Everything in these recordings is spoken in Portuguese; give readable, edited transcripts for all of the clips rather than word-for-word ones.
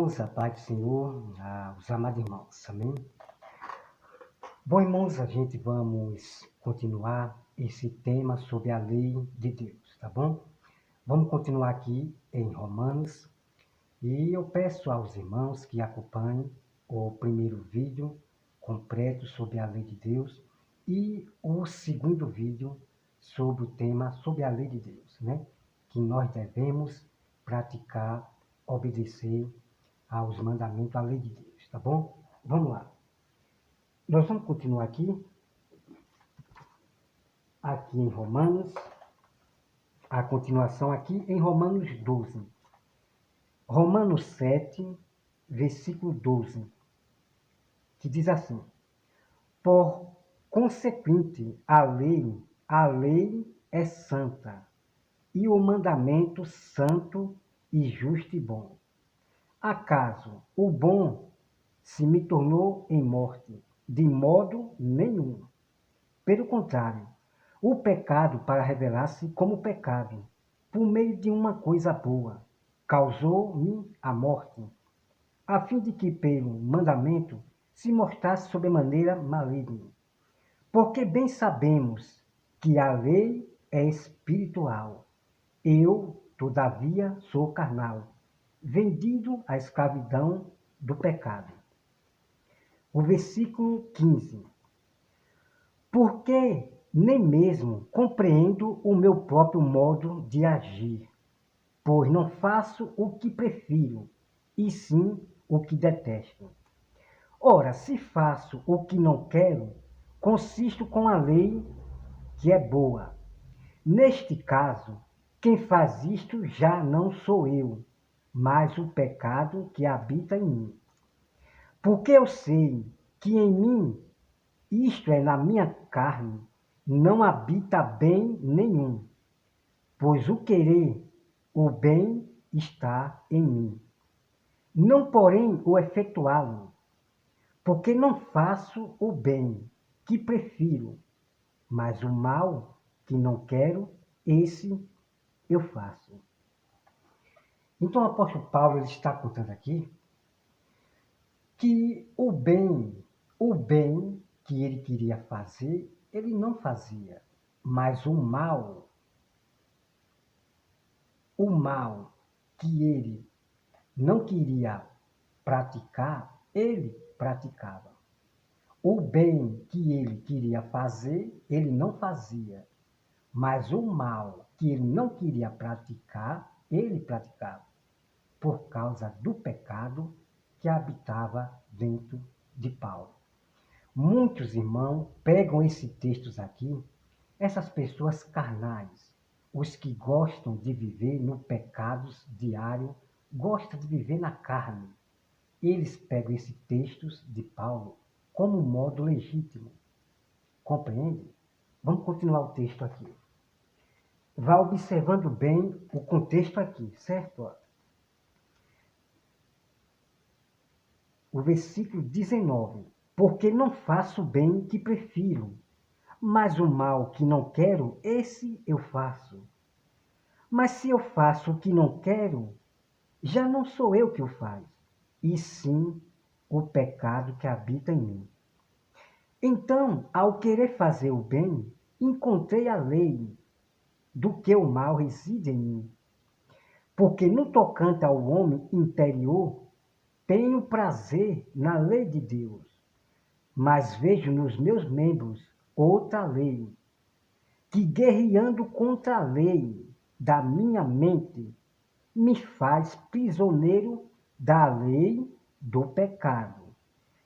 irmãos, a paz do Senhor, os amados irmãos, amém? Bom, irmãos, a gente vamos continuar esse tema sobre a lei de Deus, tá bom? Vamos continuar aqui em Romanos e eu peço aos irmãos que acompanhem o primeiro vídeo completo sobre a lei de Deus e o segundo vídeo sobre o tema sobre a lei de Deus, né? Que nós devemos praticar, obedecer aos mandamentos, à lei de Deus, tá bom? Vamos lá. Nós vamos continuar aqui em Romanos, a continuação aqui em Romanos 12. Romanos 7, versículo 12, que diz assim: por consequente, a lei é santa, e o mandamento santo e justo e bom. Acaso o bom se me tornou em morte? De modo nenhum. Pelo contrário, o pecado, para revelar-se como pecado, por meio de uma coisa boa, causou-me a morte, a fim de que pelo mandamento se mostrasse sobremaneira maligno. Porque bem sabemos que a lei é espiritual. Eu, todavia, sou carnal, vendido à escravidão do pecado. O versículo 15. Porque nem mesmo compreendo o meu próprio modo de agir, pois não faço o que prefiro, e sim o que detesto. Ora, se faço o que não quero, consisto com a lei que é boa. Neste caso, quem faz isto já não sou eu, mas o pecado que habita em mim. Porque eu sei que em mim, isto é, na minha carne, não habita bem nenhum, pois o querer, o bem está em mim. Não, porém, o efetuá-lo, porque não faço o bem que prefiro, mas o mal que não quero, esse eu faço. Então o apóstolo Paulo ele está contando aqui que o bem que ele queria fazer, ele não fazia, mas o mal que ele não queria praticar, ele praticava. O bem que ele queria fazer, ele não fazia, mas o mal que ele não queria praticar, ele praticava, por causa do pecado que habitava dentro de Paulo. Muitos irmãos pegam esses textos aqui, essas pessoas carnais, os que gostam de viver no pecados diário, gostam de viver na carne. Eles pegam esses textos de Paulo como modo legítimo. Compreende? Vamos continuar o texto aqui. Vá observando bem o contexto aqui, certo? O versículo 19. Porque não faço o bem que prefiro, mas o mal que não quero, esse eu faço. Mas se eu faço o que não quero, já não sou eu que o faz, e sim o pecado que habita em mim. Então, ao querer fazer o bem, encontrei a lei do que o mal reside em mim. Porque no tocante ao homem interior, tenho prazer na lei de Deus, mas vejo nos meus membros outra lei, que guerreando contra a lei da minha mente, me faz prisioneiro da lei do pecado,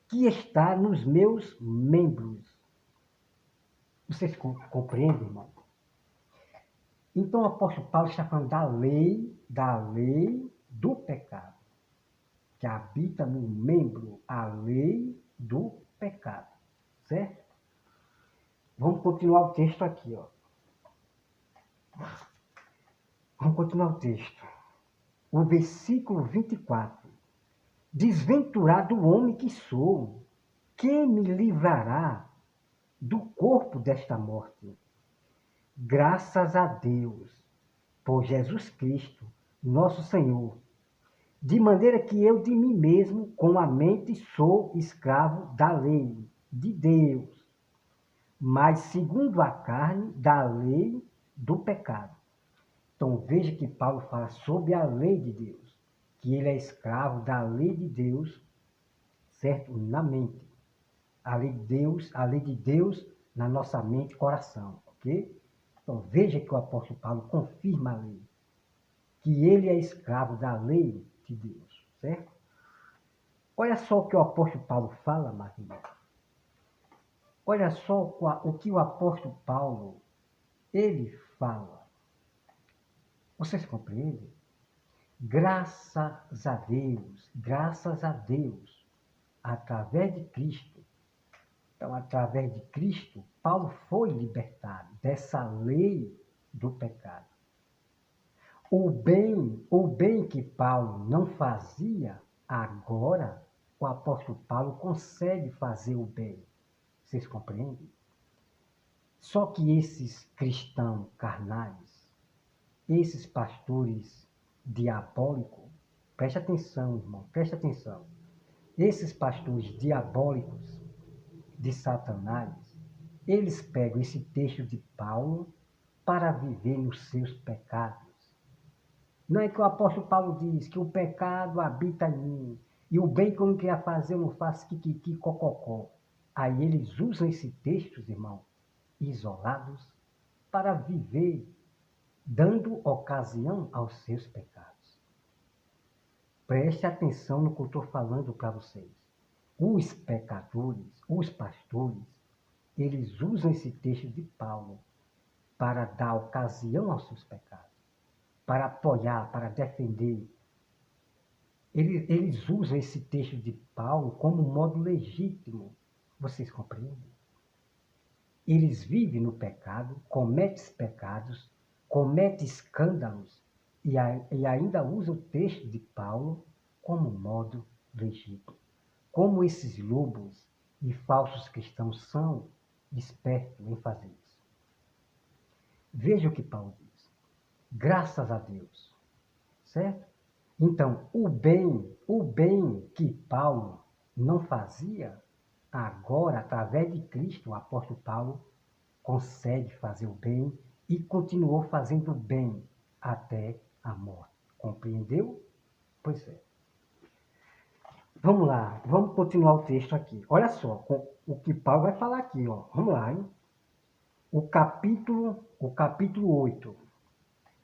que está nos meus membros. Vocês compreendem, irmão? Então o apóstolo Paulo está falando da lei do pecado, que habita no membro, a lei do pecado, certo? Vamos continuar o texto aqui, ó. Vamos continuar o texto. O versículo 24. Desventurado o homem que sou, quem me livrará do corpo desta morte? Graças a Deus, por Jesus Cristo, nosso Senhor. De maneira que eu de mim mesmo, com a mente, sou escravo da lei de Deus, mas segundo a carne, da lei do pecado. Então veja que Paulo fala sobre a lei de Deus, que ele é escravo da lei de Deus, certo? Na mente. A lei de Deus na nossa mente e coração, ok? Então veja que o apóstolo Paulo confirma a lei, que ele é escravo da lei de Deus, certo? Olha só o que o apóstolo Paulo fala, Maria. Olha só o que o apóstolo Paulo, ele fala. Vocês compreendem? Graças a Deus, através de Cristo. Então, através de Cristo, Paulo foi libertado dessa lei do pecado. O bem que Paulo não fazia, agora o apóstolo Paulo consegue fazer o bem. Vocês compreendem? Só que esses cristãos carnais, esses pastores diabólicos, preste atenção, irmão, preste atenção. Esses pastores diabólicos de Satanás, eles pegam esse texto de Paulo para viver nos seus pecados. Não é que o apóstolo Paulo diz que o pecado habita em mim, e o bem que eu não queria fazer, eu não faço kikiki, cococó. Aí eles usam esse texto, irmão, isolados, para viver, dando ocasião aos seus pecados. Preste atenção no que eu estou falando para vocês. Os pecadores, os pastores, eles usam esse texto de Paulo para dar ocasião aos seus pecados, para apoiar, para defender. Eles usam esse texto de Paulo como modo legítimo. Vocês compreendem? Eles vivem no pecado, cometem pecados, cometem escândalos e ainda usam o texto de Paulo como modo legítimo. Como esses lobos e falsos cristãos são espertos em fazer isso. Veja o que Paulo diz. Graças a Deus. Certo? Então, o bem que Paulo não fazia, agora, através de Cristo, o apóstolo Paulo consegue fazer o bem e continuou fazendo o bem até a morte. Compreendeu? Pois é. Vamos lá, vamos continuar o texto aqui. Olha só o que Paulo vai falar aqui, ó. Vamos lá, hein? O capítulo 8.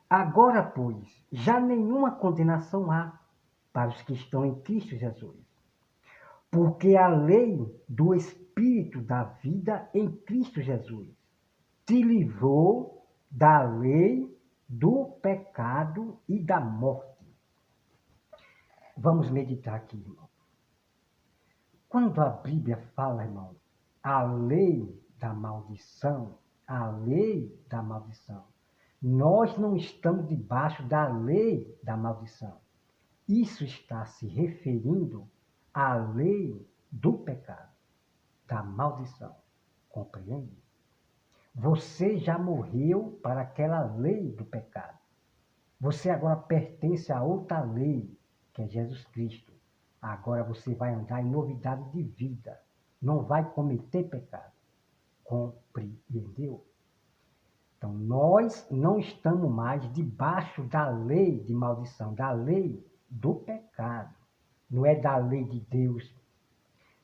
Agora, pois, já nenhuma condenação há para os que estão em Cristo Jesus. Porque a lei do Espírito da vida em Cristo Jesus te livrou da lei do pecado e da morte. Vamos meditar aqui, irmão. Quando a Bíblia fala, irmão, a lei da maldição, nós não estamos debaixo da lei da maldição. Isso está se referindo à lei do pecado, da maldição. Compreende? Você já morreu para aquela lei do pecado. Você agora pertence a outra lei, que é Jesus Cristo. Agora você vai andar em novidade de vida. Não vai cometer pecado. Compreendeu? Então, nós não estamos mais debaixo da lei de maldição, da lei do pecado. Não é da lei de Deus,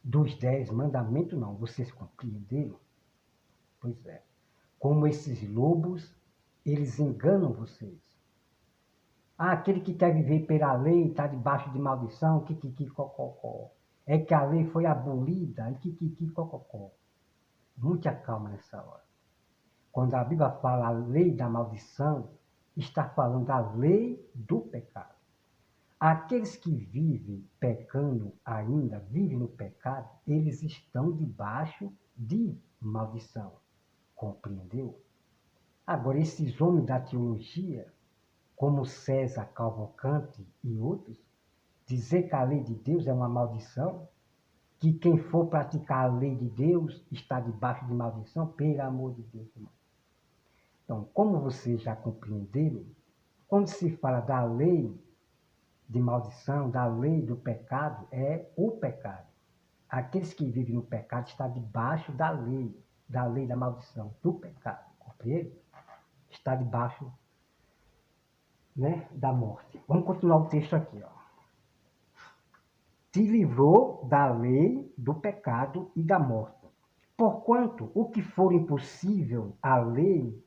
dos 10 mandamentos, não. Vocês compreenderam? Pois é. Como esses lobos, eles enganam vocês. Ah, aquele que quer viver pela lei está debaixo de maldição, kikiki, cococó. É que a lei foi abolida, kikiki, cococó. Muita calma nessa hora. Quando a Bíblia fala a lei da maldição, está falando da lei do pecado. Aqueles que vivem pecando ainda, vivem no pecado, eles estão debaixo de maldição. Compreendeu? Agora, esses homens da teologia, como César Cavalcante e outros, dizer que a lei de Deus é uma maldição, que quem for praticar a lei de Deus está debaixo de maldição, pelo amor de Deus, irmão. Então, como vocês já compreenderam, quando se fala da lei de maldição, da lei do pecado, é o pecado. Aqueles que vivem no pecado estão debaixo da lei da maldição, do pecado, compreende? Está debaixo, né, da morte. Vamos continuar o texto aqui, ó. Te livrou da lei do pecado e da morte. Porquanto o que for impossível à lei,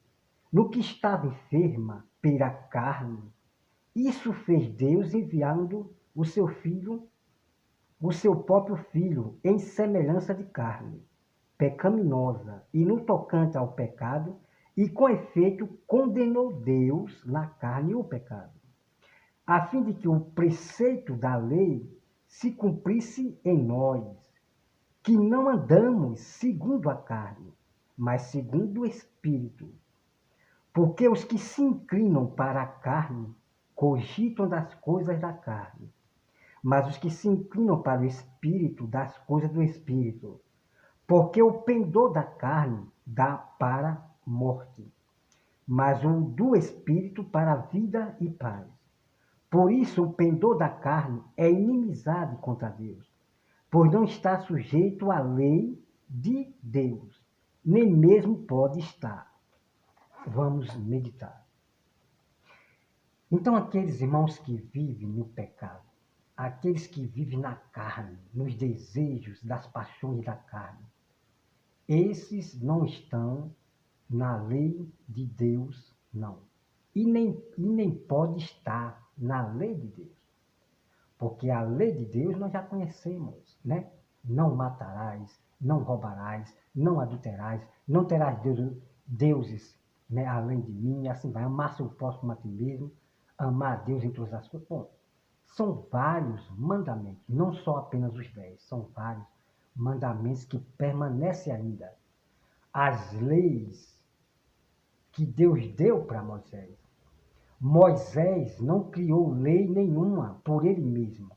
no que estava enferma pela carne, isso fez Deus enviando o seu filho, o seu próprio filho, em semelhança de carne, pecaminosa, e no tocante ao pecado, e com efeito condenou Deus na carne o pecado, a fim de que o preceito da lei se cumprisse em nós, que não andamos segundo a carne, mas segundo o Espírito. Porque os que se inclinam para a carne cogitam das coisas da carne, mas os que se inclinam para o Espírito, das coisas do Espírito. Porque o pendor da carne dá para a morte, mas o do Espírito para a vida e paz. Por isso o pendor da carne é inimizade contra Deus, pois não está sujeito à lei de Deus, nem mesmo pode estar. Vamos meditar. Então, aqueles irmãos que vivem no pecado, aqueles que vivem na carne, nos desejos, das paixões da carne, esses não estão na lei de Deus, não. E nem pode estar na lei de Deus. Porque a lei de Deus nós já conhecemos, né? Não matarás, não roubarás, não adulterarás, não terás deuses, né, além de mim, e assim vai. Amar seu próximo a ti mesmo, amar a Deus em todas as coisas. Bom, são vários mandamentos, não só apenas os 10, são vários mandamentos que permanecem ainda. As leis que Deus deu para Moisés. Moisés não criou lei nenhuma por ele mesmo.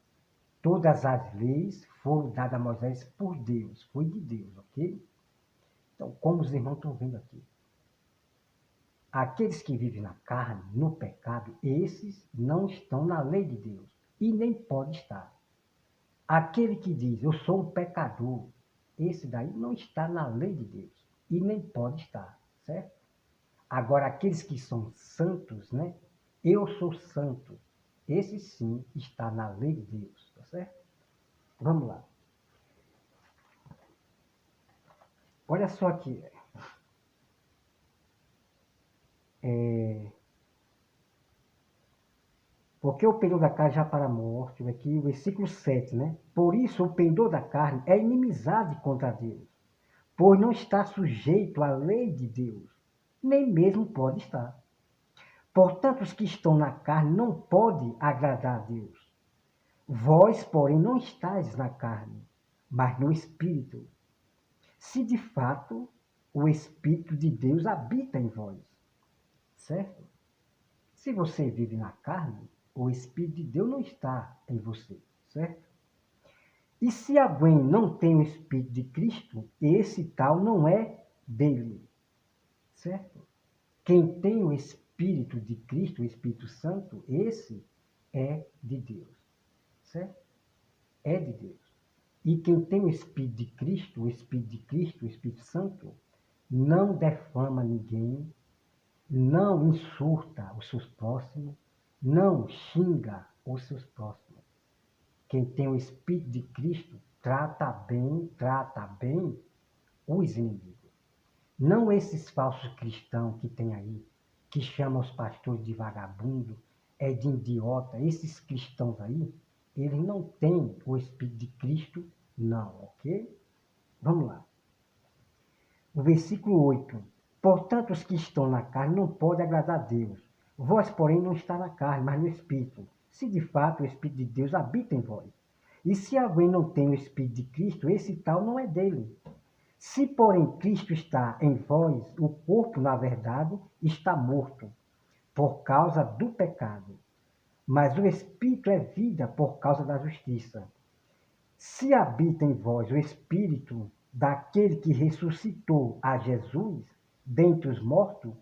Todas as leis foram dadas a Moisés por Deus, foi de Deus, ok? Então, como os irmãos estão vendo aqui, aqueles que vivem na carne, no pecado, esses não estão na lei de Deus e nem pode estar. Aquele que diz, eu sou um pecador, esse daí não está na lei de Deus e nem pode estar, certo? Agora, aqueles que são santos, né? Eu sou santo. Esse sim está na lei de Deus, tá certo? Vamos lá. Olha só aqui. Porque o pendor da carne já para a morte, aqui o versículo 7, né? Por isso o pendor da carne é inimizade contra Deus, pois não está sujeito à lei de Deus, nem mesmo pode estar. Portanto, os que estão na carne não podem agradar a Deus. Vós, porém, não estáis na carne, mas no Espírito. Se de fato o Espírito de Deus habita em vós, certo? Se você vive na carne, o Espírito de Deus não está em você, certo? E se alguém não tem o Espírito de Cristo, esse tal não é dele, certo? Quem tem o Espírito de Cristo, o Espírito Santo, esse é de Deus, certo? É de Deus. E quem tem o Espírito de Cristo, o Espírito de Cristo, o Espírito Santo, não defama ninguém, não insulta os seus próximos, não xinga os seus próximos. Quem tem o Espírito de Cristo trata bem os inimigos. Não esses falsos cristãos que tem aí, que chamam os pastores de vagabundo, de idiota. Esses cristãos aí, eles não têm o Espírito de Cristo, não, ok? Vamos lá. O versículo 8. Portanto, os que estão na carne não podem agradar a Deus. Vós, porém, não está na carne, mas no Espírito. Se de fato o Espírito de Deus habita em vós. E se alguém não tem o Espírito de Cristo, esse tal não é dele. Se, porém, Cristo está em vós, o corpo, na verdade, está morto, por causa do pecado. Mas o Espírito é vida por causa da justiça. Se habita em vós o Espírito daquele que ressuscitou a Jesus dentre os mortos,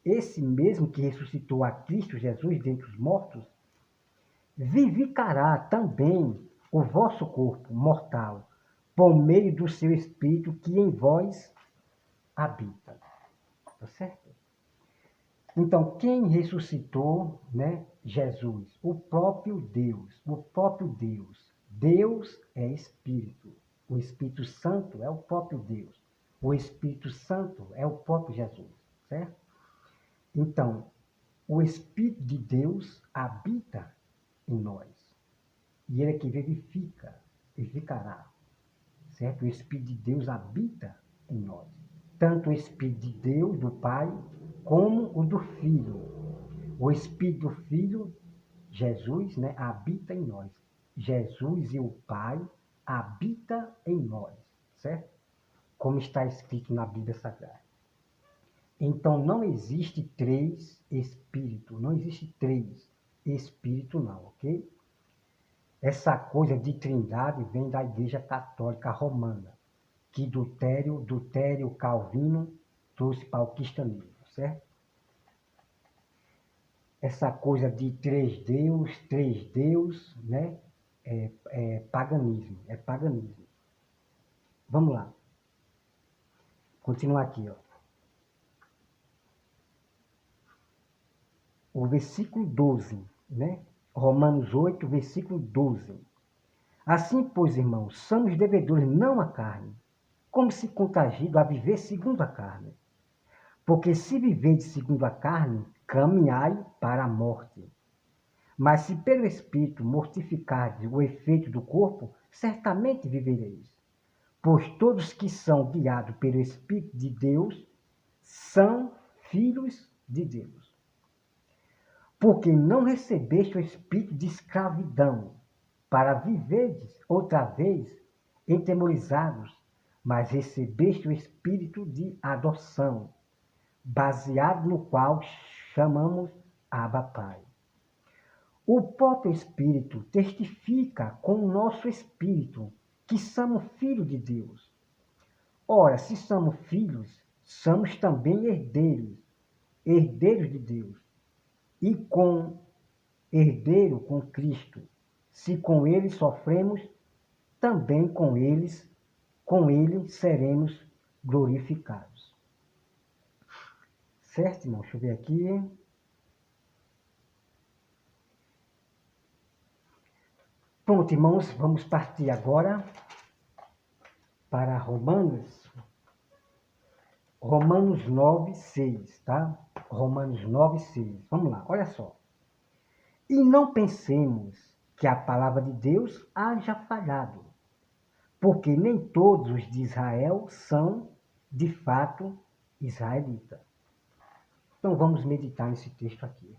esse mesmo que ressuscitou a Cristo Jesus dentre os mortos, vivificará também o vosso corpo mortal, por meio do seu Espírito que em vós habita. Tá certo? Então, quem ressuscitou, né? Jesus, o próprio Deus, o próprio Deus. Deus é Espírito. O Espírito Santo é o próprio Deus. O Espírito Santo é o próprio Jesus, certo? Então, o Espírito de Deus habita em nós. E ele é que vivificará, certo? O Espírito de Deus habita em nós. Tanto o Espírito de Deus, do Pai, como o do Filho. O Espírito do Filho, Jesus, né, habita em nós. Jesus e o Pai habita em nós, certo? Como está escrito na Bíblia Sagrada. Então, não existe três espíritos, não existe três espíritos não, ok? Essa coisa de trindade vem da Igreja Católica Romana, que Dutério Calvino trouxe para o cristianismo, certo? Essa coisa de três Deus, né? É paganismo. Vamos lá. Continuar aqui, ó. O versículo 12, né? Romanos 8, versículo 12. Assim, pois, irmãos, somos devedores não à carne, como se contagido a viver segundo a carne. Porque se viverdes segundo a carne, caminhai para a morte. Mas se pelo Espírito mortificardes o efeito do corpo, certamente vivereis. Pois todos que são guiados pelo Espírito de Deus são filhos de Deus. Porque não recebeste o espírito de escravidão, para viverdes outra vez entemorizados, mas recebeste o espírito de adoção, baseado no qual chamamos Abba Pai. O próprio Espírito testifica com o nosso espírito que somos filhos de Deus. Ora, se somos filhos, somos também herdeiros, herdeiros de Deus, e herdeiro com Cristo. Se com ele sofremos, também com ele seremos glorificados. Certo, irmão? Deixa eu ver aqui. Pronto, irmãos, vamos partir agora para Romanos 9, 6, tá? Romanos 9, 6. Vamos lá, olha só. E não pensemos que a palavra de Deus haja falhado, porque nem todos os de Israel são, de fato, israelitas. Então vamos meditar nesse texto aqui.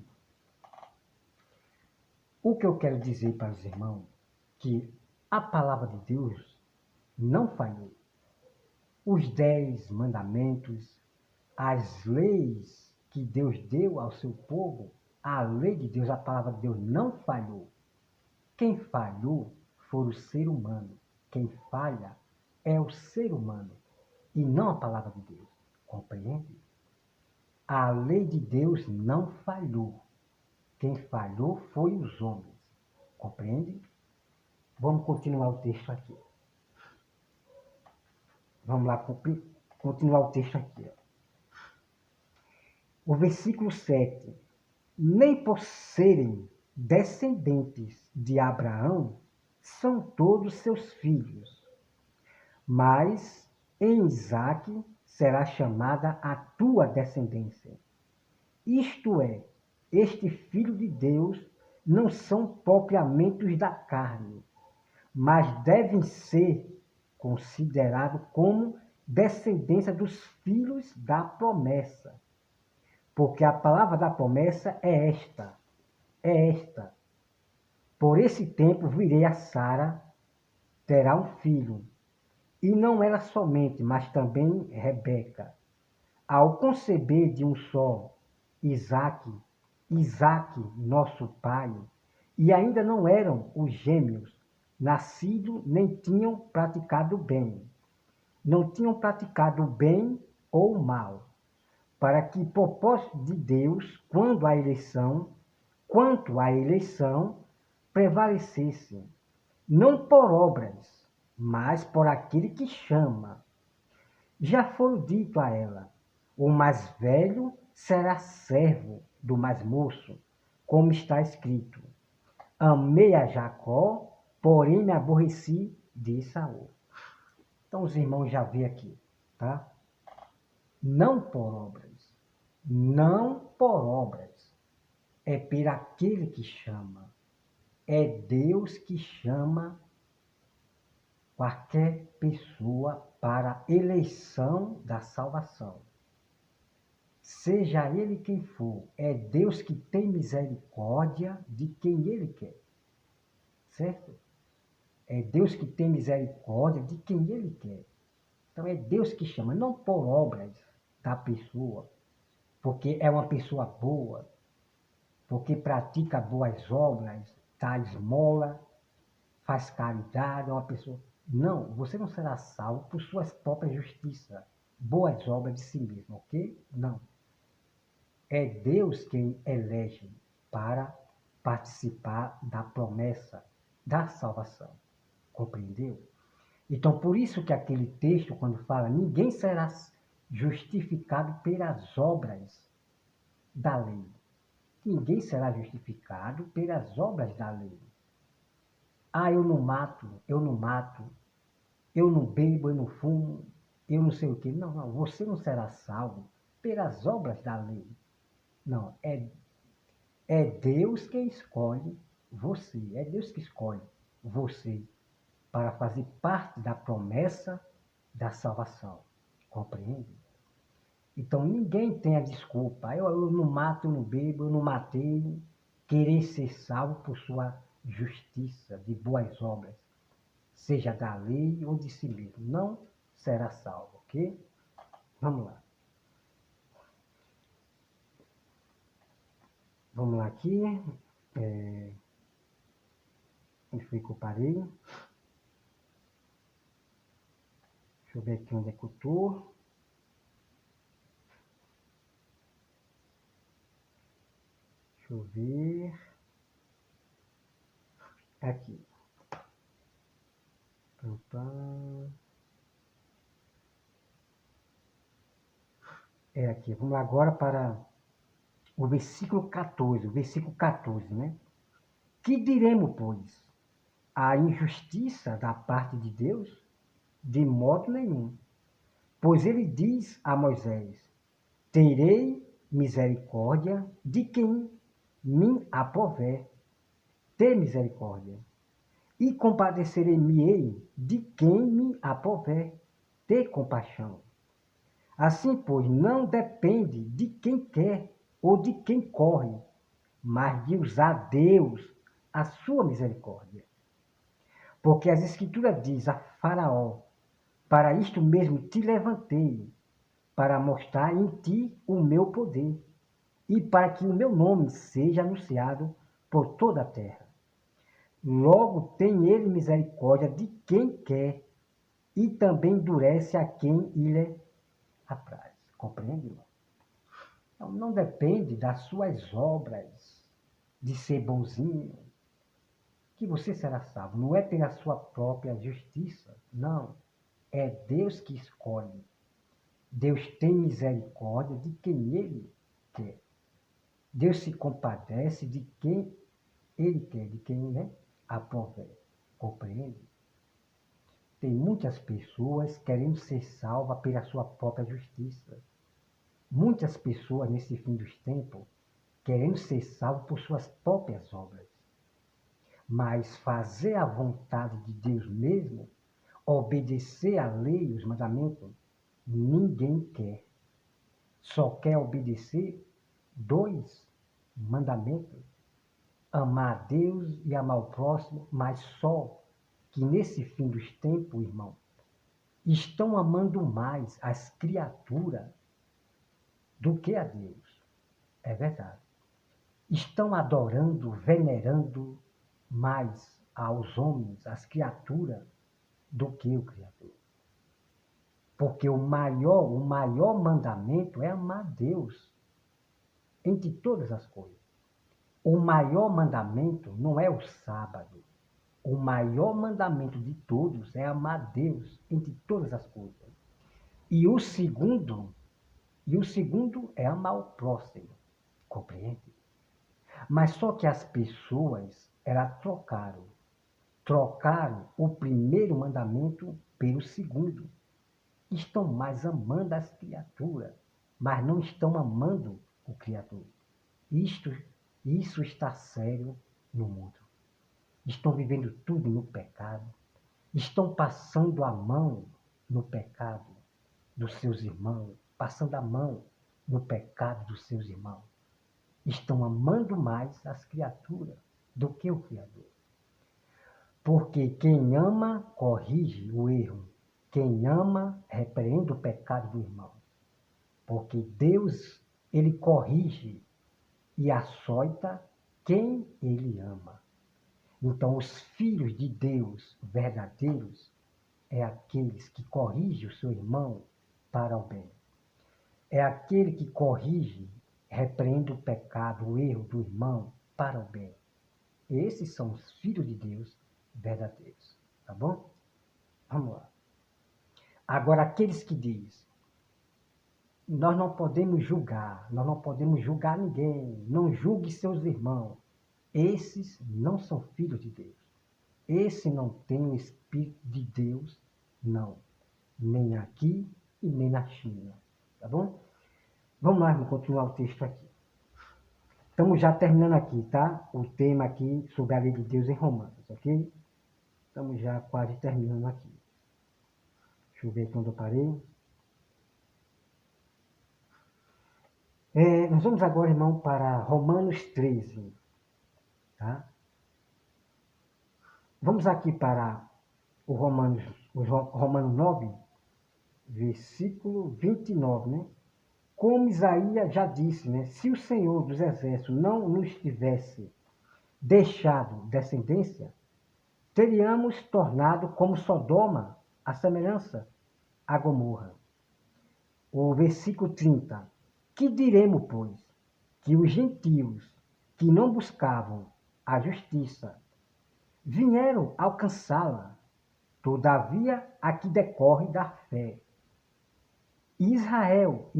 O que eu quero dizer para os irmãos que a palavra de Deus não falhou. Os 10 mandamentos, as leis que Deus deu ao seu povo, a lei de Deus, a palavra de Deus não falhou. Quem falhou foi o ser humano. Quem falha é o ser humano e não a palavra de Deus. Compreende? A lei de Deus não falhou. Quem falhou foi os homens. Compreende? Vamos continuar o texto aqui. Vamos lá continuar o texto aqui. O versículo 7. Nem por serem descendentes de Abraão, são todos seus filhos. Mas em Isaque será chamada a tua descendência. Isto é, este filho de Deus não são propriamente os da carne, mas devem ser considerados como descendência dos filhos da promessa. Porque a palavra da promessa é esta. Por esse tempo virei a Sara, terá um filho. E não ela somente, mas também Rebeca. Ao conceber de um só Isaque, nosso pai, e ainda não eram os gêmeos, nascidos nem tinham praticado bem. Não tinham praticado bem ou mal, para que propósito de Deus, quanto à eleição, prevalecesse, não por obras, mas por aquele que chama. Já foi dito a ela: o mais velho será servo do mais moço, como está escrito: amei a Jacó, porém me aborreci de Esaú. Então os irmãos já vê aqui, tá? Não por obras, não por obras, é por aquele que chama. É Deus que chama qualquer pessoa para a eleição da salvação. Seja ele quem for, é Deus que tem misericórdia de quem ele quer. Certo? É Deus que tem misericórdia de quem ele quer. Então é Deus que chama, não por obras da pessoa, porque é uma pessoa boa, porque pratica boas obras, dá esmola, faz caridade, é uma pessoa. Não, você não será salvo por suas próprias justiças, boas obras de si mesmo, ok? Não. É Deus quem elege para participar da promessa da salvação. Compreendeu? Então, por isso que aquele texto, quando fala, ninguém será justificado pelas obras da lei. Ninguém será justificado pelas obras da lei. Ah, eu não mato, eu não mato, eu não bebo, eu não fumo, eu não sei o quê. Não, não, você não será salvo pelas obras da lei. Não, é Deus quem escolhe você, é Deus que escolhe você para fazer parte da promessa da salvação. Compreende? Então ninguém tem a desculpa. Eu não mato, eu não bebo, eu não matei, querer ser salvo por sua justiça, de boas obras, seja da lei ou de si mesmo. Não será salvo, ok? Vamos lá. Vamos lá aqui. Onde foi que eu parei? Deixa eu ver aqui onde é que eu estou. Deixa eu ver. Aqui. É aqui. Vamos lá agora para o versículo 14. O versículo 14, né? Que diremos, pois? A injustiça da parte de Deus? De modo nenhum. Pois ele diz a Moisés: terei misericórdia de quem me aprover. Ter misericórdia. E compadecerei-me-ei de quem me aprover. Ter compaixão. Assim, pois, não depende de quem quer ou de quem corre, mas de usar Deus a sua misericórdia. Porque as Escrituras diz a Faraó: para isto mesmo te levantei, para mostrar em ti o meu poder, e para que o meu nome seja anunciado por toda a terra. Logo tem ele misericórdia de quem quer, e também endurece a quem lhe apraz. Compreende, irmão? Então, não depende das suas obras, de ser bonzinho, que você será salvo. Não é pela sua própria justiça, não. É Deus que escolhe. Deus tem misericórdia de quem Ele quer. Deus se compadece de quem Ele quer, de quem, né, aprover. Compreende? Tem muitas pessoas querendo ser salvas pela sua própria justiça. Muitas pessoas nesse fim dos tempos querendo ser salvas por suas próprias obras. Mas fazer a vontade de Deus mesmo, obedecer a lei, os mandamentos, ninguém quer. Só quer obedecer dois mandamentos: amar a Deus e amar o próximo, mas só que nesse fim dos tempos, irmão, estão amando mais as criaturas do que a Deus. É verdade. Estão adorando, venerando mais aos homens, às criaturas, do que o Criador. Porque o maior mandamento é amar Deus entre todas as coisas. O maior mandamento não é o sábado. O maior mandamento de todos é amar Deus entre todas as coisas. E o segundo é amar o próximo. Compreende? Mas só que as pessoas, elas trocaram o primeiro mandamento pelo segundo. Estão mais amando as criaturas, mas não estão amando o Criador. Isso está sério no mundo. Estão vivendo tudo no pecado. Estão passando a mão no pecado dos seus irmãos, passando a mão no pecado dos seus irmãos. Estão amando mais as criaturas do que o Criador. Porque quem ama, corrige o erro. Quem ama, repreende o pecado do irmão. Porque Deus, ele corrige e açoita quem ele ama. Então, os filhos de Deus verdadeiros é aqueles que corrigem o seu irmão para o bem. É aquele que corrige, repreende o pecado, o erro do irmão para o bem. Esses são os filhos de Deus verdadeiros. Tá bom? Vamos lá. Agora, aqueles que dizem, nós não podemos julgar ninguém, não julgue seus irmãos. Esses não são filhos de Deus. Esse não tem o Espírito de Deus, não. Nem aqui e nem na China. Tá bom? Vamos lá, vamos continuar o texto aqui. Estamos já terminando aqui, tá? O tema aqui sobre a lei de Deus em Romanos, ok? Estamos já quase terminando aqui. Deixa eu ver aqui onde eu parei. Nós vamos agora, irmão, para Romanos 13, tá? Vamos aqui para o Romanos 9, versículo 29, né? Como Isaías já disse, né? Se o Senhor dos Exércitos não nos tivesse deixado descendência, teríamos tornado como Sodoma a semelhança a Gomorra. O versículo 30. Que diremos, pois? Que os gentios que não buscavam a justiça vieram alcançá-la. Todavia, aqui decorre da fé. Israel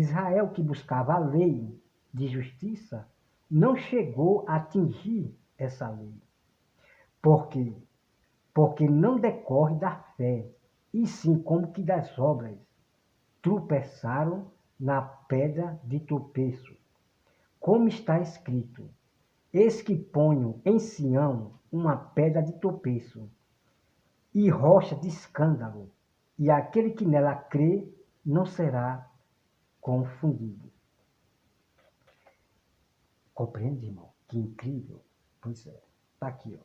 que buscava a lei de justiça, não chegou a atingir essa lei. Por quê? Porque não decorre da fé, e sim como que das obras. Tropeçaram na pedra de tropeço. Como está escrito, eis que ponho em Sião uma pedra de tropeço e rocha de escândalo, e aquele que nela crê não será confundido. Compreende, irmão? Que incrível. Pois é, está aqui, ó.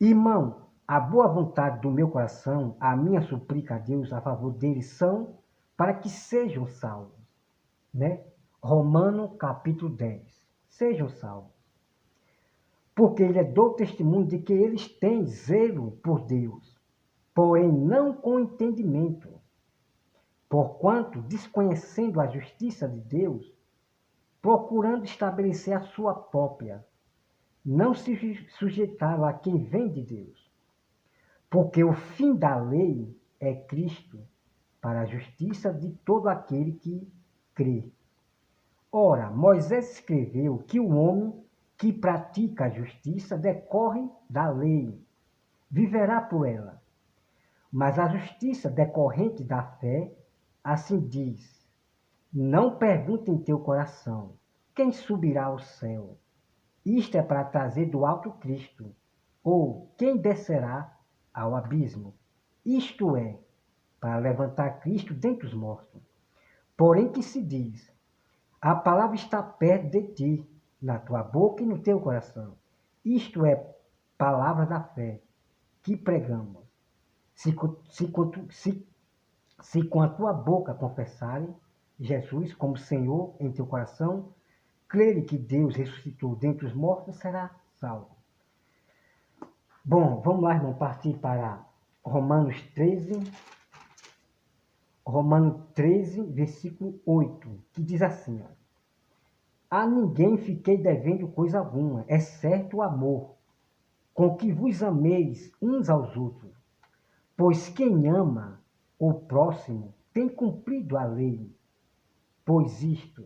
Irmão, a boa vontade do meu coração, a minha súplica a Deus a favor deles são para que sejam salvos, né? Romano capítulo 10. Sejam salvos. Porque ele deu testemunho de que eles têm zelo por Deus, porém não com entendimento. Porquanto, desconhecendo a justiça de Deus, procurando estabelecer a sua própria, não se sujeitaram a quem vem de Deus. Porque o fim da lei é Cristo, para a justiça de todo aquele que crê. Ora, Moisés escreveu que o homem que pratica a justiça decorre da lei, viverá por ela. Mas a justiça decorrente da fé, assim diz, não pergunte em teu coração, quem subirá ao céu? Isto é para trazer do alto Cristo, ou quem descerá ao abismo? Isto é, para levantar Cristo dentre os mortos. Porém que se diz, a palavra está perto de ti, na tua boca e no teu coração. Isto é, palavra da fé, que pregamos. Se com a tua boca confessares Jesus como Senhor em teu coração, crere que Deus ressuscitou dentre os mortos, será salvo. Bom, vamos lá, irmão, partir para Romanos 13, versículo 8, que diz assim, ó, A ninguém fiquei devendo coisa alguma, exceto o amor, com que vos ameis uns aos outros. Pois quem ama o próximo tem cumprido a lei. Pois isto,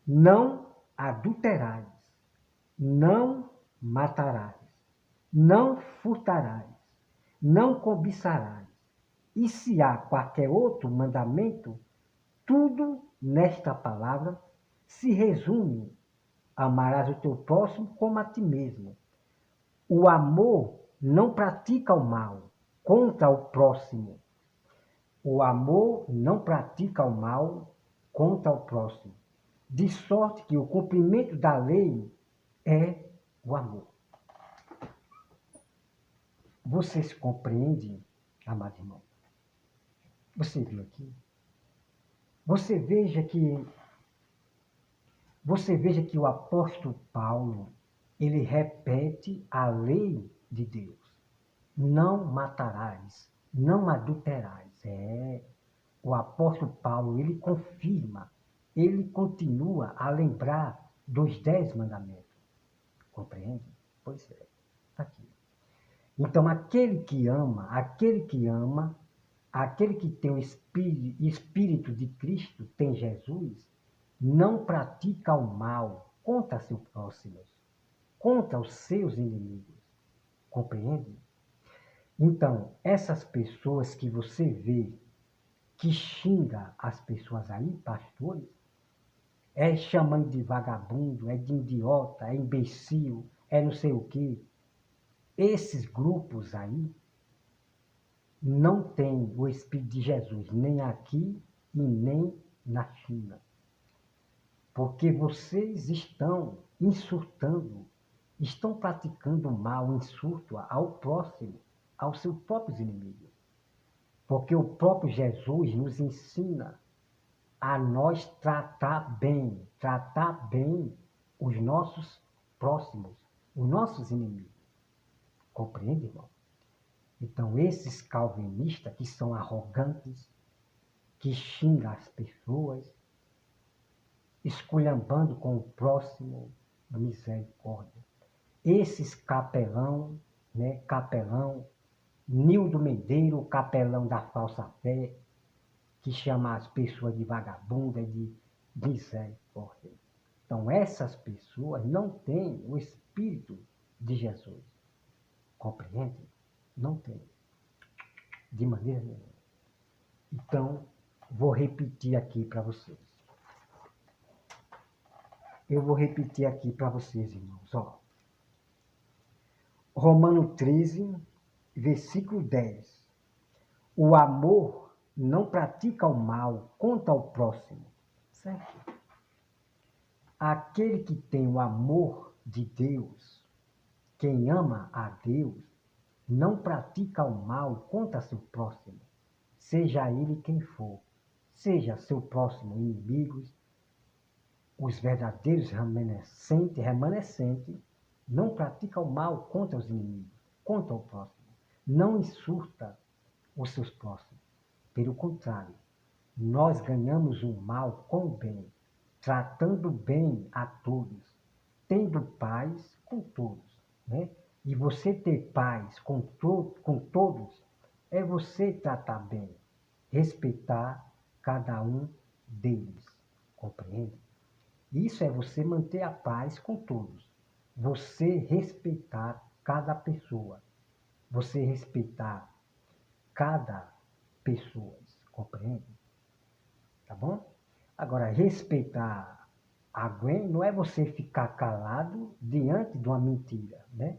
não adulterais, não matarás, não furtarás, não cobiçarás. E se há qualquer outro mandamento, tudo nesta palavra se resume: amarás o teu próximo como a ti mesmo. O amor não pratica o mal contra o próximo. O amor não pratica o mal contra o próximo. De sorte que o cumprimento da lei é o amor. Você se compreende, amado irmão? Você viu aqui? Você veja que o apóstolo Paulo, ele repete a lei de Deus. Não matarás, não adulterás. O apóstolo Paulo, ele confirma, ele continua a lembrar dos 10 mandamentos. Compreende? Pois é, está aqui. Então, aquele que ama, aquele que tem o Espírito de Cristo, tem Jesus, não pratica o mal contra seus próximos, contra os seus inimigos. Compreende? Então, essas pessoas que você vê que xinga as pessoas aí, pastores, é chamando de vagabundo, é de idiota, é imbecil, é não sei o quê. Esses grupos aí não têm o Espírito de Jesus, nem aqui e nem na China. Porque vocês estão insultando, estão praticando mal, insulto ao próximo, aos seus próprios inimigos. Porque o próprio Jesus nos ensina a nós tratar bem os nossos próximos, os nossos inimigos. Compreende, irmão? Então, esses calvinistas que são arrogantes, que xingam as pessoas, esculhambando com o próximo, misericórdia. Esses capelão, né, capelão, Nildo Medeiro, capelão da falsa fé, que chama as pessoas de vagabunda, de misericórdia. Então, essas pessoas não têm o Espírito de Jesus. Compreende? Não tem. De maneira nenhuma. Então, vou repetir aqui para vocês. Eu vou repetir aqui para vocês, irmãos. Ó. Romano 13, versículo 10. O amor não pratica o mal contra o próximo. Certo? Aquele que tem o amor de Deus, quem ama a Deus, não pratica o mal contra seu próximo, seja ele quem for, seja seu próximo inimigos, os verdadeiros remanescentes não praticam o mal contra os inimigos, contra o próximo, não insulta os seus próximos. Pelo contrário, nós ganhamos o mal com o bem, tratando bem a todos, tendo paz com todos, né? E você ter paz com todos é você tratar bem, respeitar cada um deles, compreende? Isso é você manter a paz com todos, você respeitar cada pessoa, você respeitar cada pessoa, compreende? Tá bom? Agora, respeitar alguém não é você ficar calado diante de uma mentira, né?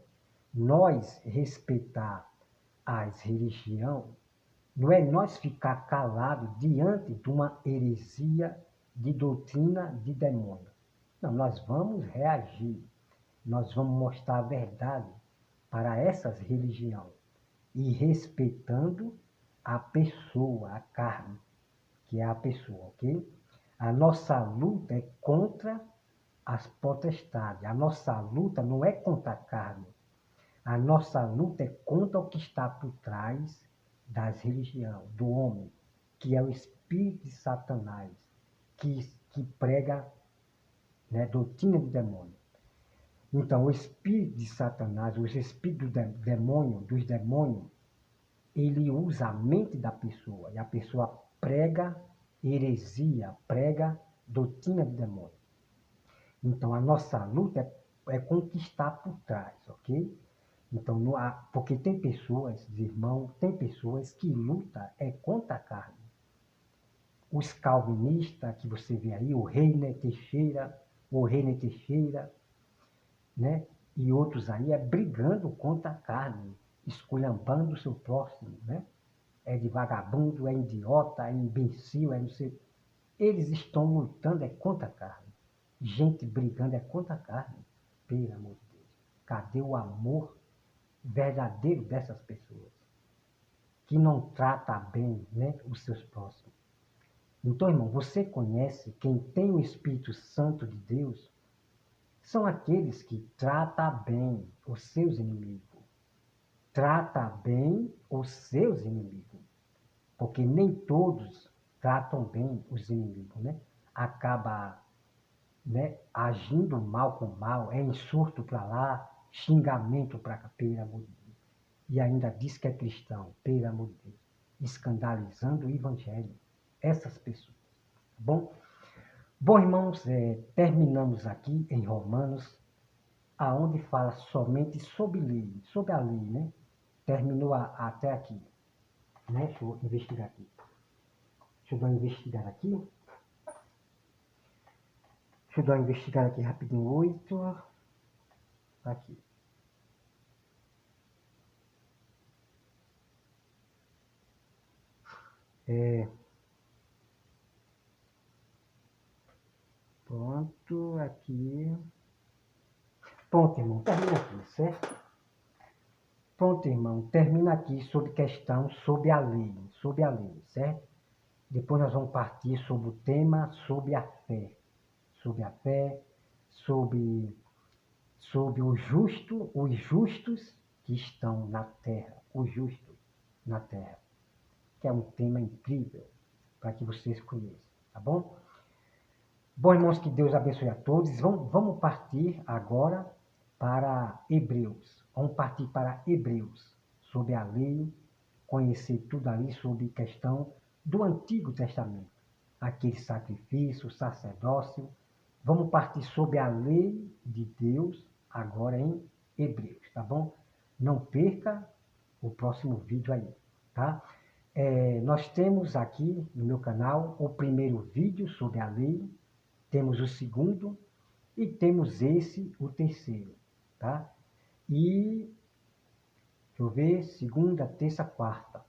Nós respeitar as religiões não é nós ficar calado diante de uma heresia de doutrina de demônio. Não, nós vamos reagir, nós vamos mostrar a verdade para essas religiões e respeitando a pessoa, a carne, que é a pessoa, ok? A nossa luta é contra as potestades. A nossa luta não é contra a carne. A nossa luta é contra o que está por trás das religiões, do homem, que é o espírito de Satanás, que prega né? Doutrina do demônio. Então, o espírito de Satanás, os espíritos do demônio, dos demônios, ele usa a mente da pessoa, e a pessoa prega heresia, prega doutrina do demônio. Então, a nossa luta é conquistar por trás, ok? Então, porque tem pessoas, irmãos, tem pessoas que lutam contra a carne. Os calvinistas que você vê aí, o Reiner Teixeira, né? E outros aí brigando contra a carne, esculhambando o seu próximo, né? É de vagabundo, é idiota, é imbecil, é não sei. Eles estão lutando contra a carne. Gente brigando contra a carne. Pelo amor de Deus. Cadê o amor verdadeiro dessas pessoas? Que não trata bem, né, os seus próximos. Então, irmão, você conhece quem tem o Espírito Santo de Deus? São aqueles que tratam bem os seus inimigos. Trata bem os seus inimigos. Porque nem todos tratam bem os inimigos, né? Acaba, né, agindo mal com mal, é insulto para lá, xingamento para cá, pelo amor de Deus. E ainda diz que é cristão, pelo amor de Deus. Escandalizando o evangelho. Essas pessoas. Tá bom? Bom, irmãos, terminamos aqui em Romanos, aonde fala somente sobre lei, sobre a lei, né? Terminou até aqui. Né? Deixa eu investigar aqui. Deixa eu dar uma investigada aqui. Deixa eu dar uma investigada aqui rapidinho. 8. Aqui. Pronto, aqui. Pronto, irmão, termina aqui, certo? Pronto, irmão, termina aqui sobre questão sobre a lei, certo? Depois nós vamos partir sobre o tema sobre a fé. Sobre a fé, sobre os justos que estão na terra, os justos na terra, que é um tema incrível para que vocês conheçam, tá bom? Bom, irmãos, que Deus abençoe a todos. Vamos partir agora para Hebreus. Vamos partir para Hebreus, sobre a lei, conhecer tudo ali sobre questão do Antigo Testamento. Aquele sacrifício, sacerdócio. Vamos partir sobre a lei de Deus agora em Hebreus, tá bom? Não perca o próximo vídeo aí, tá? Nós temos aqui no meu canal o primeiro vídeo sobre a lei, temos o segundo e temos o terceiro, tá? E, deixa eu ver, segunda, terça, quarta.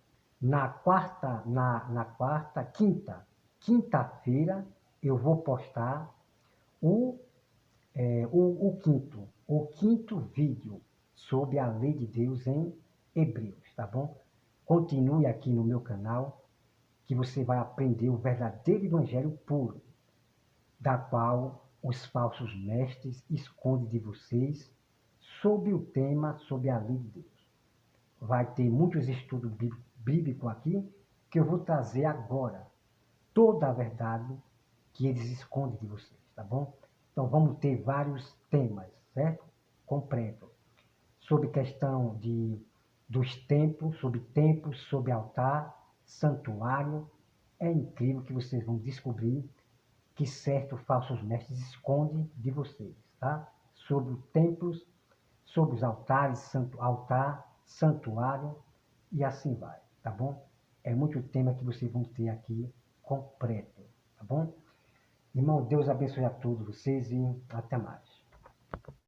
Quinta-feira, eu vou postar o quinto vídeo sobre a lei de Deus em Hebreus, tá bom? Continue aqui no meu canal, que você vai aprender o verdadeiro evangelho puro, da qual os falsos mestres escondem de vocês sobre o tema sobre a lei de Deus. Vai ter muitos estudos bíblicos aqui que eu vou trazer agora toda a verdade que eles escondem de vocês, tá bom? Então vamos ter vários temas, certo? Completo. Sobre questão dos templos, sobre altar, santuário. É incrível que vocês vão descobrir que certos falsos mestres escondem de vocês, tá? Sobre templos, sobre os altares, altar, santuário e assim vai, tá bom? É muito tema que vocês vão ter aqui completo, tá bom? Irmão, Deus abençoe a todos vocês e até mais.